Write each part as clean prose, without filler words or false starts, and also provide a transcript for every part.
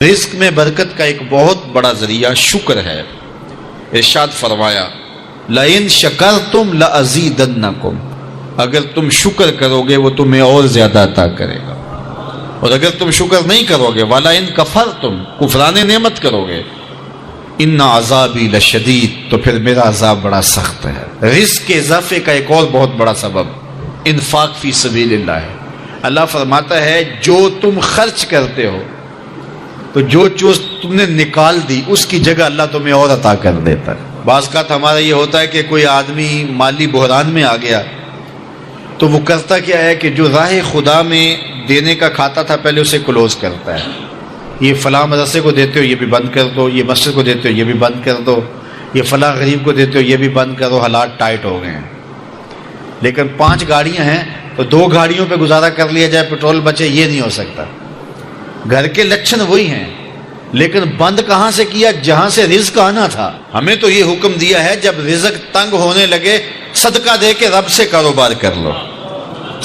رزق میں برکت کا ایک بہت بڑا ذریعہ شکر ہے۔ ارشاد فرمایا لَإِن شَكَرْتُمْ لَأَزِيدَنَّكُمْ، اگر تم شکر کرو گے وہ تمہیں اور زیادہ عطا کرے گا، اور اگر تم شکر نہیں کرو گے وَلَئِن كَفَرْتُمْ، کفران نعمت کرو گے، إِنَّ عَذَابِي لَشَدِيدٌ، تو پھر میرا عذاب بڑا سخت ہے۔ رزق کے اضافے کا ایک اور بہت بڑا سبب انفاق فی سبیل اللہ ہے۔ اللہ فرماتا ہے جو تم خرچ کرتے ہو تو جو چیز تم نے نکال دی اس کی جگہ اللہ تمہیں اور عطا کر دیتا ہے۔ بعض کا ہمارا یہ ہوتا ہے کہ کوئی آدمی مالی بحران میں آ گیا تو وہ کرتا کیا ہے کہ جو راہ خدا میں دینے کا کھاتا تھا پہلے اسے کلوز کرتا ہے، یہ فلاں مدرسے کو دیتے ہو یہ بھی بند کر دو، یہ مسجد کو دیتے ہو یہ بھی بند کر دو، یہ فلاں غریب کو دیتے ہو یہ بھی بند کرو، حالات ٹائٹ ہو گئے ہیں۔ لیکن 5 گاڑیاں ہیں تو 2 گاڑیوں پہ گزارا کر لیا جائے، پیٹرول بچے، یہ نہیں ہو سکتا۔ گھر کے لچھن وہی ہیں لیکن بند کہاں سے کیا؟ جہاں سے رزق آنا تھا۔ ہمیں تو یہ حکم دیا ہے جب رزق تنگ ہونے لگے صدقہ دے کے رب سے کاروبار کر لو،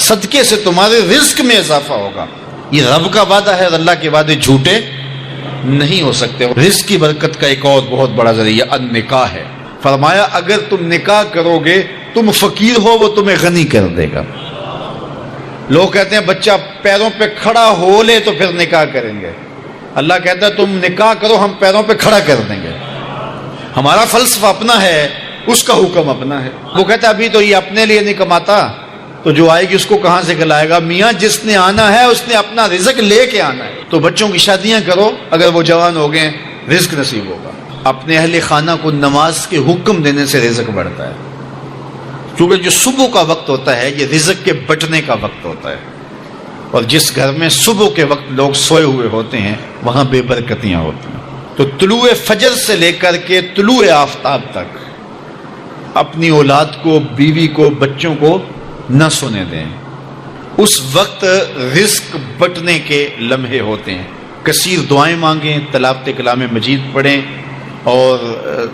صدقے سے تمہارے رزق میں اضافہ ہوگا۔ یہ رب کا وعدہ ہے اور اللہ کے وعدے جھوٹے نہیں ہو سکتے۔ رزق کی برکت کا ایک اور بہت بڑا ذریعہ النکاح ہے۔ فرمایا اگر تم نکاح کرو گے، تم فقیر ہو وہ تمہیں غنی کر دے گا۔ لوگ کہتے ہیں بچہ پیروں پہ کھڑا ہو لے تو پھر نکاح کریں گے، اللہ کہتا ہے تم نکاح کرو ہم پیروں پہ کھڑا کر دیں گے۔ ہمارا فلسفہ اپنا ہے، اس کا حکم اپنا ہے۔ وہ کہتا ہے ابھی تو یہ اپنے لیے نہیں کماتا تو جو آئے گی اس کو کہاں سے کھلائے گا؟ میاں جس نے آنا ہے اس نے اپنا رزق لے کے آنا ہے۔ تو بچوں کی شادیاں کرو، اگر وہ جوان ہو گئے رزق نصیب ہوگا۔ اپنے اہل خانہ کو نماز کے حکم دینے سے رزق بڑھتا ہے، کیونکہ جو صبح کا وقت ہوتا ہے یہ رزق کے بٹنے کا وقت ہوتا ہے، اور جس گھر میں صبح کے وقت لوگ سوئے ہوئے ہوتے ہیں وہاں بے برکتیاں ہوتی ہیں۔ تو طلوع فجر سے لے کر کے طلوع آفتاب تک اپنی اولاد کو، بیوی کو، بچوں کو نہ سونے دیں۔ اس وقت رزق بٹنے کے لمحے ہوتے ہیں۔ کثیر دعائیں مانگیں، تلاوت کلام مجید پڑھیں، اور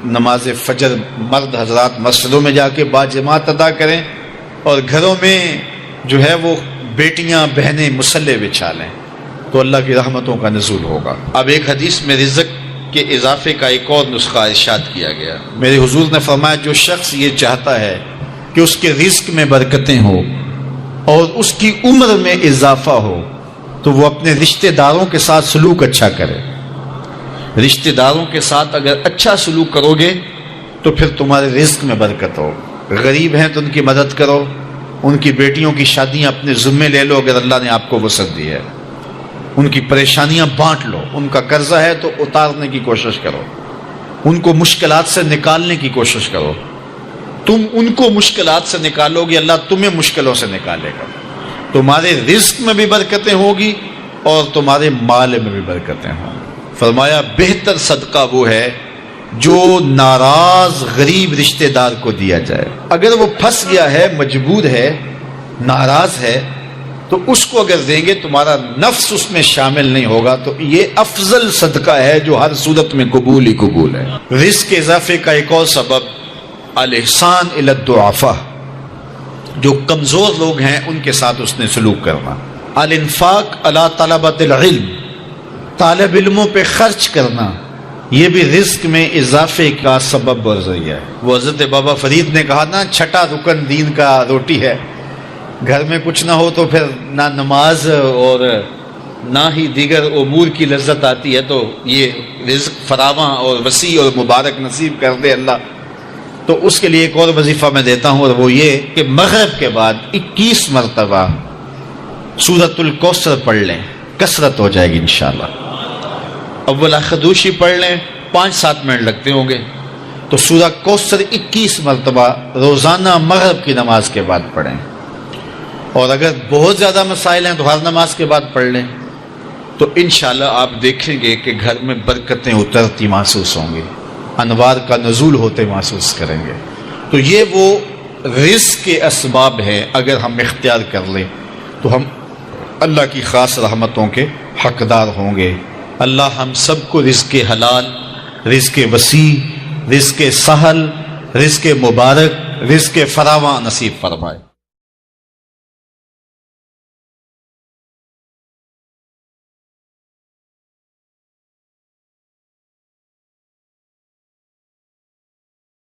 نماز فجر مرد حضرات مسجدوں میں جا کے باجماعت ادا کریں، اور گھروں میں جو ہے وہ بیٹیاں بہنیں مصلے بچھا لیں تو اللہ کی رحمتوں کا نزول ہوگا۔ اب ایک حدیث میں رزق کے اضافے کا ایک اور نسخہ ارشاد کیا گیا۔ میرے حضور نے فرمایا جو شخص یہ چاہتا ہے کہ اس کے رزق میں برکتیں ہوں اور اس کی عمر میں اضافہ ہو تو وہ اپنے رشتہ داروں کے ساتھ سلوک اچھا کرے۔ رشتہ داروں کے ساتھ اگر اچھا سلوک کرو گے تو پھر تمہارے رزق میں برکت ہو۔ غریب ہیں تو ان کی مدد کرو، ان کی بیٹیوں کی شادیاں اپنے ذمے لے لو اگر اللہ نے آپ کو وسعت دی ہے، ان کی پریشانیاں بانٹ لو، ان کا قرضہ ہے تو اتارنے کی کوشش کرو، ان کو مشکلات سے نکالنے کی کوشش کرو۔ تم ان کو مشکلات سے نکالو گے، اللہ تمہیں مشکلوں سے نکالے گا۔ تمہارے رزق میں بھی برکتیں ہوگی اور تمہارے مال میں بھی برکتیں ہوں۔ فرمایا بہتر صدقہ وہ ہے جو ناراض غریب رشتہ دار کو دیا جائے۔ اگر وہ پھنس گیا ہے، مجبور ہے، ناراض ہے، تو اس کو اگر دیں گے تمہارا نفس اس میں شامل نہیں ہوگا، تو یہ افضل صدقہ ہے جو ہر صورت میں قبول ہی قبول ہے۔ رزق کے اضافے کا ایک اور سبب الاحسان الی الضعفاء، جو کمزور لوگ ہیں ان کے ساتھ اس نے سلوک کرنا۔ الانفاق علی طلبۃ العلم، طالب علموں پہ خرچ کرنا، یہ بھی رزق میں اضافے کا سبب اور ذریعہ ہے۔ وہ حضرت بابا فرید نے کہا نا 6واں رکن دین کا روٹی ہے۔ گھر میں کچھ نہ ہو تو پھر نہ نماز اور نہ ہی دیگر امور کی لذت آتی ہے، تو یہ رزق فراواں اور وسیع اور مبارک نصیب کر دے اللہ۔ تو اس کے لیے ایک اور وظیفہ میں دیتا ہوں، اور وہ یہ کہ مغرب کے بعد 21 مرتبہ سورۃ الکوثر پڑھ لیں، کثرت ہو جائے گی انشاءاللہ۔ اول خدوشی پڑھ لیں، 5-7 منٹ لگتے ہوں گے، تو سورہ کوثر 21 مرتبہ روزانہ مغرب کی نماز کے بعد پڑھیں، اور اگر بہت زیادہ مسائل ہیں تو ہر نماز کے بعد پڑھ لیں، تو انشاءاللہ آپ دیکھیں گے کہ گھر میں برکتیں اترتی محسوس ہوں گی، انوار کا نزول ہوتے محسوس کریں گے۔ تو یہ وہ رزق کے اسباب ہیں، اگر ہم اختیار کر لیں تو ہم اللہ کی خاص رحمتوں کے حقدار ہوں گے۔ اللہ ہم سب کو رزق حلال، رزق وسیع، رزق سہل، رزق مبارک، رزق فراواں نصیب فرمائے۔